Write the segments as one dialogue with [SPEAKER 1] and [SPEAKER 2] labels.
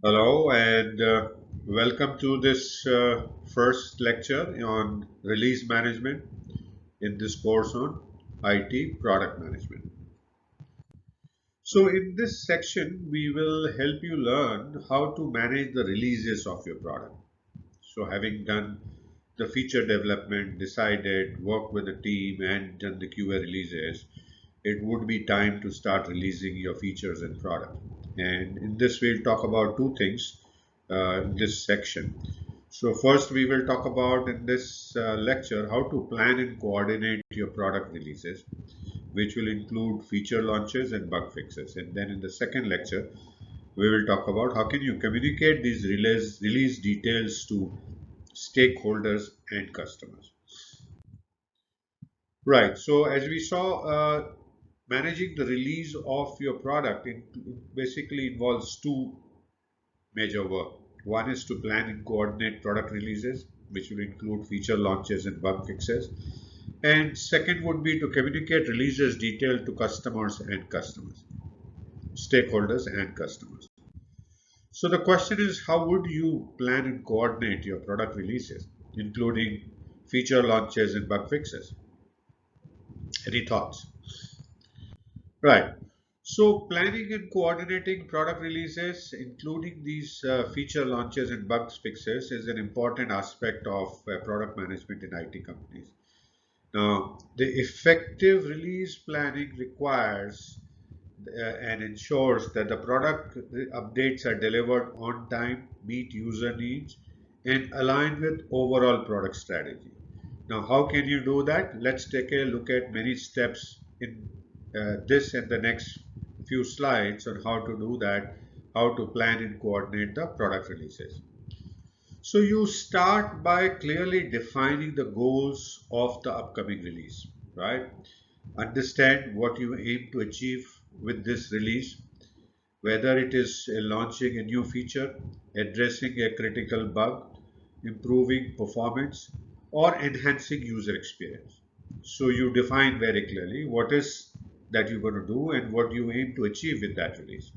[SPEAKER 1] Hello and welcome to this first lecture on release management in this course on IT product management. So in this section, we will help you learn how to manage the releases of your product. So having done the feature development, decided, worked with the team and done the QA releases, it would be time to start releasing your features and product. And in this, we'll talk about two things in this section. So first, we will talk about in this lecture how to plan and coordinate your product releases, which will include feature launches and bug fixes. And then in the second lecture, we will talk about how can you communicate these release details to stakeholders and customers. Right. So as we saw, managing the release of your product it basically involves two major work. One is to plan and coordinate product releases, which will include feature launches and bug fixes. And second would be to communicate releases detailed to stakeholders and customers. So the question is, how would you plan and coordinate your product releases, including feature launches and bug fixes? Any thoughts? Right. So planning and coordinating product releases, including these feature launches and bugs fixes, is an important aspect of product management in IT companies. Now, the effective release planning requires and ensures that the product updates are delivered on time, meet user needs, and align with overall product strategy. Now, how can you do that? Let's take a look at many steps in this and the next few slides on how to do that, how to plan and coordinate the product releases. So you start by clearly defining the goals of the upcoming release, right? Understand what you aim to achieve with this release, whether it is launching a new feature, addressing a critical bug, improving performance, or enhancing user experience. So you define very clearly what is that you're going to do and what you aim to achieve with that release.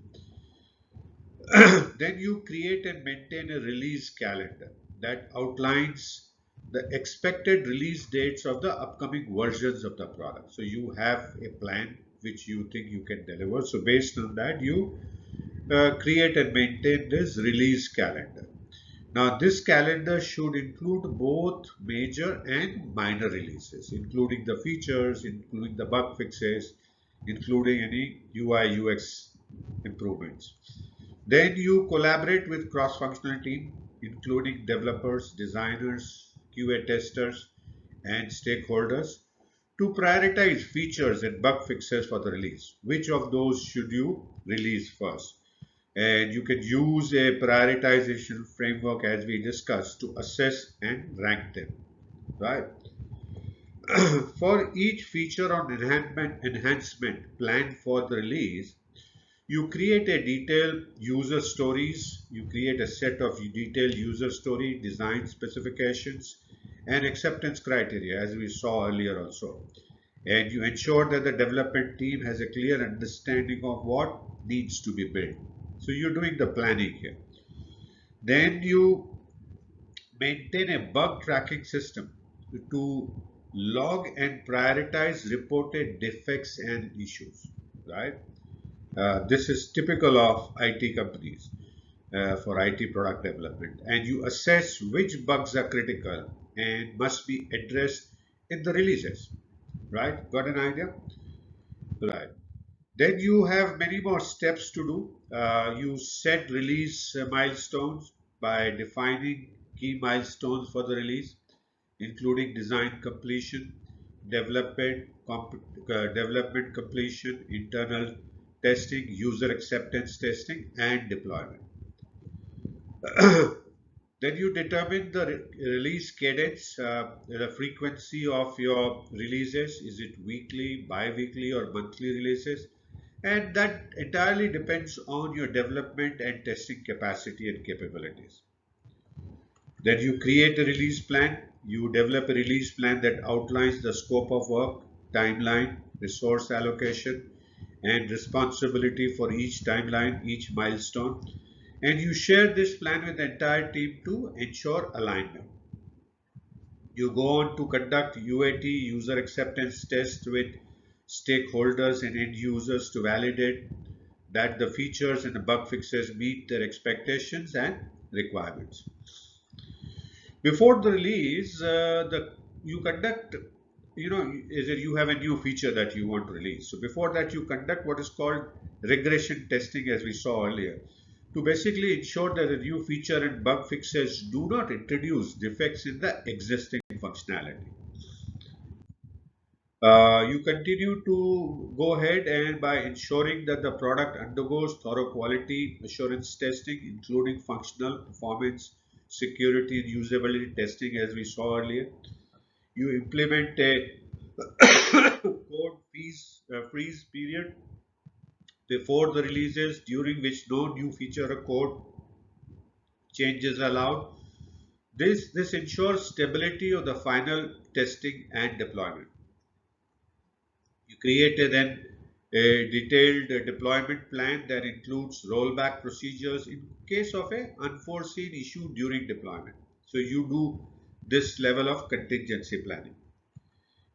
[SPEAKER 1] Then you create and maintain a release calendar that outlines the expected release dates of the upcoming versions of the product. So you have a plan which you think you can deliver. So based on that, you create and maintain this release calendar. Now, this calendar should include both major and minor releases, including the features, including the bug fixes, including any UI UX improvements. Then you collaborate with cross-functional team, including developers, designers, QA testers, and stakeholders to prioritize features and bug fixes for the release. Which of those should you release first? And you can use a prioritization framework as we discussed to assess and rank them, right? For each feature or enhancement planned for the release, you create a detailed user stories, you create a set of detailed user story, design specifications, and acceptance criteria as we saw earlier also. And you ensure that the development team has a clear understanding of what needs to be built. So you're doing the planning here. Then you maintain a bug tracking system to log and prioritize reported defects and issues, right? This is typical of IT companies for IT product development. And you assess which bugs are critical and must be addressed in the releases, right? Got an idea? Right. Then you have many more steps to do. You set release milestones by defining key milestones for the release, including design completion, development completion, internal testing, user acceptance testing, and deployment. Then you determine the release cadence, the frequency of your releases. Is it weekly, bi-weekly, or monthly releases? And that entirely depends on your development and testing capacity and capabilities. Then you create a release plan. You develop a release plan that outlines the scope of work, timeline, resource allocation, and responsibility for each timeline, each milestone. And you share this plan with the entire team to ensure alignment. You go on to conduct UAT, user acceptance tests, with stakeholders and end users to validate that the features and the bug fixes meet their expectations and requirements. Before the release, you conduct, is it you have a new feature that you want to release. So before that, you conduct what is called regression testing, as we saw earlier, to basically ensure that the new feature and bug fixes do not introduce defects in the existing functionality. You continue to go ahead and by ensuring that the product undergoes thorough quality assurance testing, including functional performance, security, and usability testing, as we saw earlier. You implement a freeze period before the releases, during which no new feature or code changes are allowed. This ensures stability of the final testing and deployment. You created then a detailed deployment plan that includes rollback procedures in case of an unforeseen issue during deployment. So you do this level of contingency planning.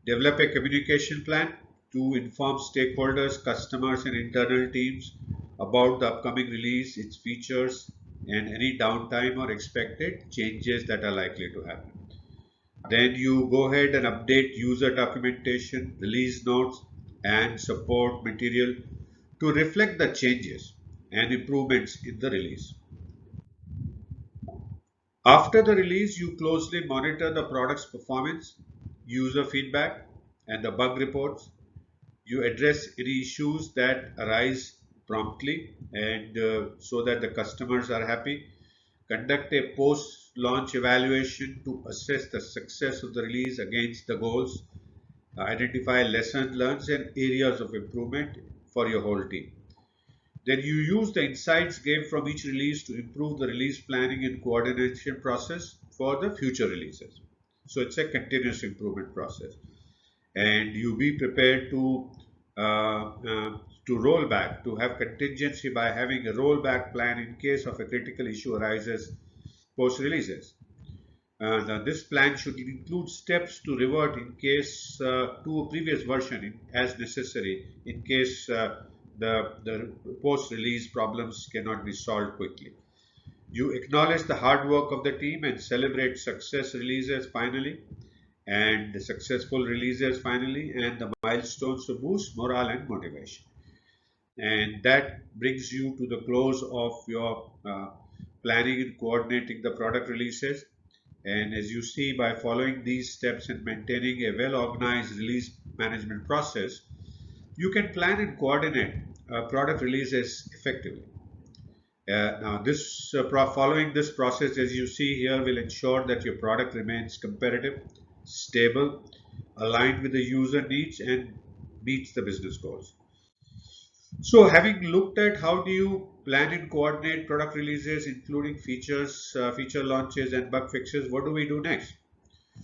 [SPEAKER 1] Develop a communication plan to inform stakeholders, customers, and internal teams about the upcoming release, its features, and any downtime or expected changes that are likely to happen. Then you go ahead and update user documentation, release notes, and support material to reflect the changes and improvements in the release. After the release, you closely monitor the product's performance, user feedback, and the bug reports. You address any issues that arise promptly and so that the customers are happy. Conduct a post launch evaluation to assess the success of the release against the goals. Identify lessons learned and areas of improvement for your whole team. Then you use the insights gained from each release to improve the release planning and coordination process for the future releases. So it's a continuous improvement process. And you be prepared to roll back, to have contingency by having a rollback plan in case of a critical issue arises post releases. This plan should include steps to revert in case to a previous version as necessary in case the post-release problems cannot be solved quickly. You acknowledge the hard work of the team and celebrate success releases finally and the successful releases finally and the milestones to boost morale and motivation. And that brings you to the close of your planning and coordinating the product releases. And as you see, by following these steps and maintaining a well-organized release management process, you can plan and coordinate product releases effectively. Following this process, as you see here, will ensure that your product remains competitive, stable, aligned with the user needs, and meets the business goals. So, having looked at how do you plan and coordinate product releases, including features, feature launches, and bug fixes, what do we do next?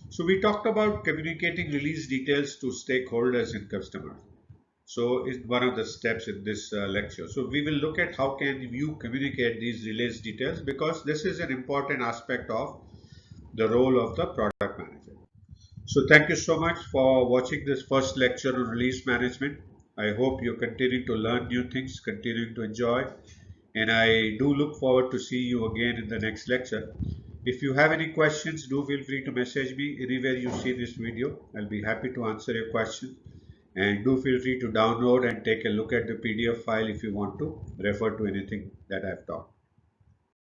[SPEAKER 1] So, we talked about communicating release details to stakeholders and customers. So, it's one of the steps in this lecture. So, we will look at how can you communicate these release details, because this is an important aspect of the role of the product manager. So thank you so much for watching this first lecture on release management. I hope you continue to learn new things, continuing to enjoy, and I do look forward to see you again in the next lecture. If you have any questions, do feel free to message me anywhere you see this video. I'll be happy to answer your questions. And do feel free to download and take a look at the PDF file if you want to refer to anything that I've taught.